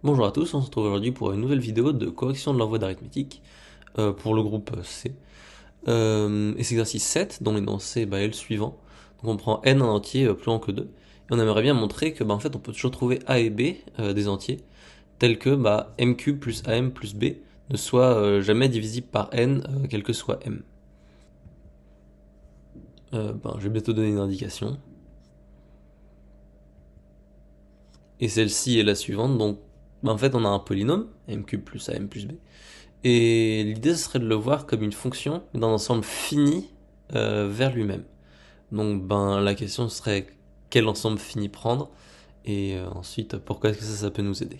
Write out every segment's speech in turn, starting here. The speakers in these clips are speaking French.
Bonjour à tous, on se retrouve aujourd'hui pour une nouvelle vidéo de correction de l'envoi d'arithmétique pour le groupe C. Et c'est exercice 7 dont l'énoncé est le suivant. Donc on prend n en entier plus grand que 2. Et on aimerait bien montrer que en fait on peut toujours trouver a et b des entiers tels que m cube plus am plus b ne soit jamais divisible par n quel que soit m. Je vais bientôt donner une indication. Et celle-ci est la suivante. Donc en fait on a un polynôme m cube plus am plus b. Et l'idée, ce serait de le voir comme une fonction d'un ensemble fini vers lui-même. Donc, la question serait quel ensemble fini prendre, et ensuite, pourquoi est-ce que ça peut nous aider.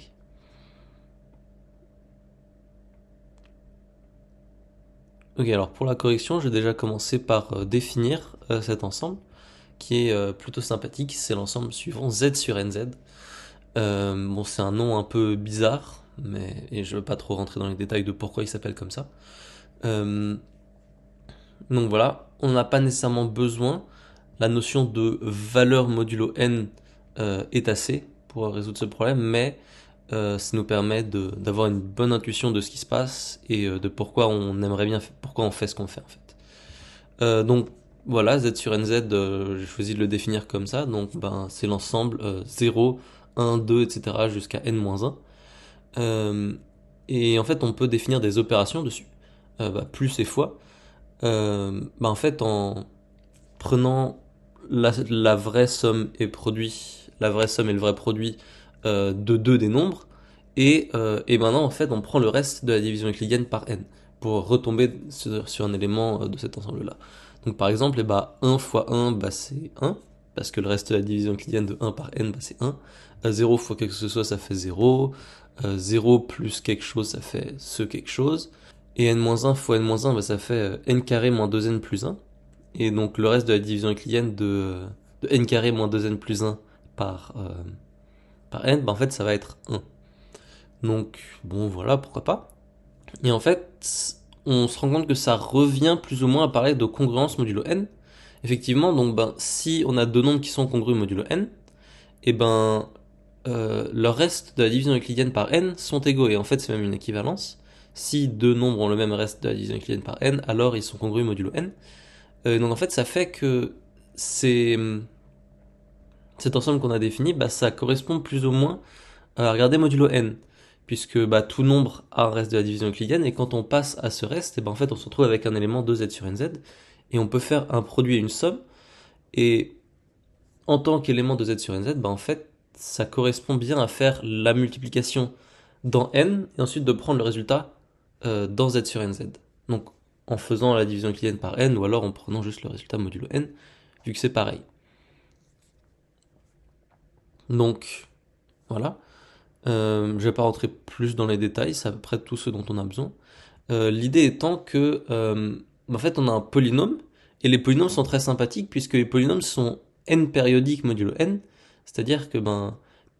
Ok, alors pour la correction, je vais déjà commencer par définir cet ensemble, qui est plutôt sympathique. C'est l'ensemble suivant z sur nz. Bon, c'est un nom un peu bizarre, et je ne veux pas trop rentrer dans les détails de pourquoi il s'appelle comme ça. Donc voilà, on n'a pas nécessairement besoin. La notion de valeur modulo n est assez pour résoudre ce problème, mais ça nous permet d'avoir une bonne intuition de ce qui se passe et de pourquoi on aimerait bien, pourquoi on fait ce qu'on fait en fait. Donc voilà, z sur nz, j'ai choisi de le définir comme ça, donc c'est l'ensemble 0, 1, 2, etc. jusqu'à n-1. Et en fait, on peut définir des opérations dessus, plus et fois. En fait, en prenant la vraie somme et produit, la vraie somme et le vrai produit de deux des nombres, et maintenant en fait on prend le reste de la division euclidienne par n pour retomber sur un élément de cet ensemble-là. Donc par exemple, 1 fois 1, c'est 1, parce que le reste de la division euclidienne de 1 par n, c'est 1. 0 fois quelque chose que ce soit, ça fait 0. 0 plus quelque chose, ça fait ce quelque chose. Et n-1 fois n-1, ça fait n carré moins 2n plus 1. Et donc le reste de la division euclidienne de n carré moins 2n plus 1 par n, en fait ça va être 1. Donc bon voilà, pourquoi pas. Et en fait, on se rend compte que ça revient plus ou moins à parler de congruence modulo n. Effectivement, donc si on a deux nombres qui sont congrus modulo n, et le reste de la division euclidienne par n sont égaux. Et en fait c'est même une équivalence. Si deux nombres ont le même reste de la division euclidienne par n, alors ils sont congrus modulo n. Donc en fait ça fait que cet ensemble qu'on a défini, ça correspond plus ou moins à regarder modulo n, puisque tout nombre a un reste de la division euclidienne, et quand on passe à ce reste, en fait on se retrouve avec un élément 2z sur nz, et on peut faire un produit et une somme, et en tant qu'élément 2z sur nz, en fait ça correspond bien à faire la multiplication dans n, et ensuite de prendre le résultat dans z sur nz. Donc en faisant la division euclidienne par n, ou alors en prenant juste le résultat modulo n, vu que c'est pareil. Donc voilà. Je vais pas rentrer plus dans les détails, c'est à peu près tout ce dont on a besoin. L'idée étant que, en fait, on a un polynôme, et les polynômes sont très sympathiques puisque les polynômes sont n périodiques modulo n, c'est-à-dire que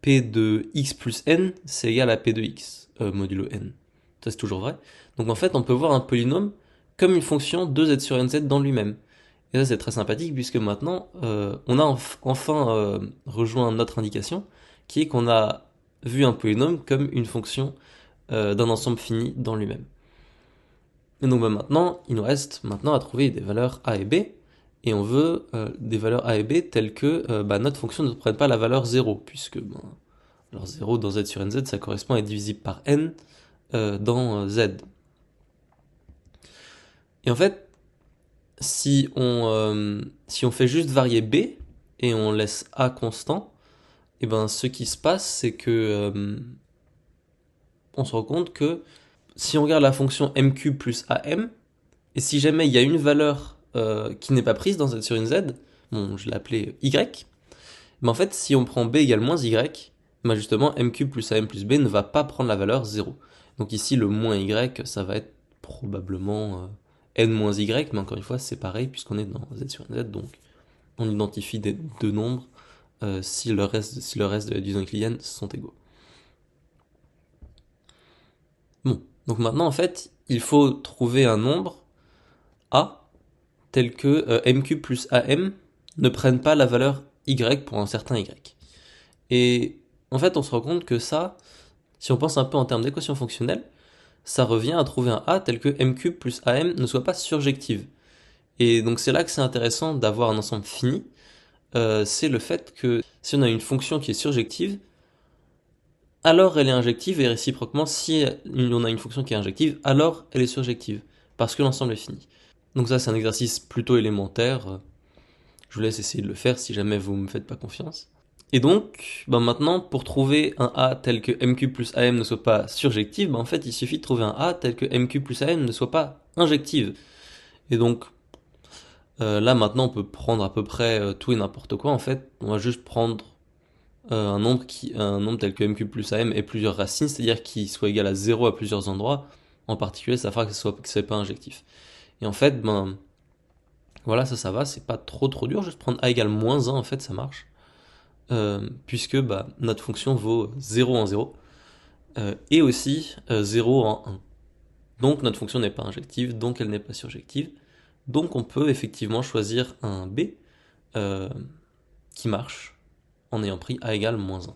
p de x plus n, c'est égal à p de x modulo n. Ça c'est toujours vrai. Donc en fait, on peut voir un polynôme comme une fonction de z sur nz dans lui-même. Et ça c'est très sympathique puisque maintenant, on a enfin rejoint notre indication, qui est qu'on a vu un polynôme comme une fonction d'un ensemble fini dans lui-même. Et donc maintenant, il nous reste maintenant à trouver des valeurs a et b, et on veut des valeurs a et b telles que notre fonction ne prenne pas la valeur 0, puisque alors 0 dans z sur nz, ça correspond à être divisible par n dans z. Et en fait, si on fait juste varier b, et on laisse a constant, et ce qui se passe, c'est que on se rend compte que si on regarde la fonction m cube plus am, et si jamais il y a une valeur qui n'est pas prise dans z sur une z, bon, je l'ai appelée y, mais en fait, si on prend b égale moins y, justement, m cube plus am plus b ne va pas prendre la valeur 0. Donc ici, le moins y, ça va être probablement n moins y, mais encore une fois, c'est pareil puisqu'on est dans z sur une z, donc on identifie des deux nombres si le reste de la division euclidienne sont égaux. Bon, donc maintenant, en fait, il faut trouver un nombre a tel que m cube plus am ne prennent pas la valeur y pour un certain y. Et en fait, on se rend compte que ça, Si on pense un peu en termes d'équation fonctionnelle, ça revient à trouver un a tel que m cube plus am ne soit pas surjective. Et donc c'est là que c'est intéressant d'avoir un ensemble fini, c'est le fait que si on a une fonction qui est surjective, alors elle est injective, et réciproquement, si on a une fonction qui est injective, alors elle est surjective, parce que l'ensemble est fini. Donc ça c'est un exercice plutôt élémentaire, je vous laisse essayer de le faire si jamais vous me faites pas confiance. Et donc, maintenant, pour trouver un a tel que m cube plus am ne soit pas surjective, en fait il suffit de trouver un a tel que m cube plus am ne soit pas injective. Et donc, là maintenant on peut prendre à peu près tout et n'importe quoi en fait. On va juste prendre un nombre tel que m cube plus am ait plusieurs racines, c'est-à-dire qu'il soit égal à 0 à plusieurs endroits. En particulier, ça fera que ce soit pas injectif. Et en fait, voilà, ça va, c'est pas trop dur. Juste prendre a égale moins 1, en fait, ça marche. Puisque notre fonction vaut 0 en 0, et aussi 0 en 1. Donc notre fonction n'est pas injective, donc elle n'est pas surjective. Donc on peut effectivement choisir un b qui marche en ayant pris a égale moins 1.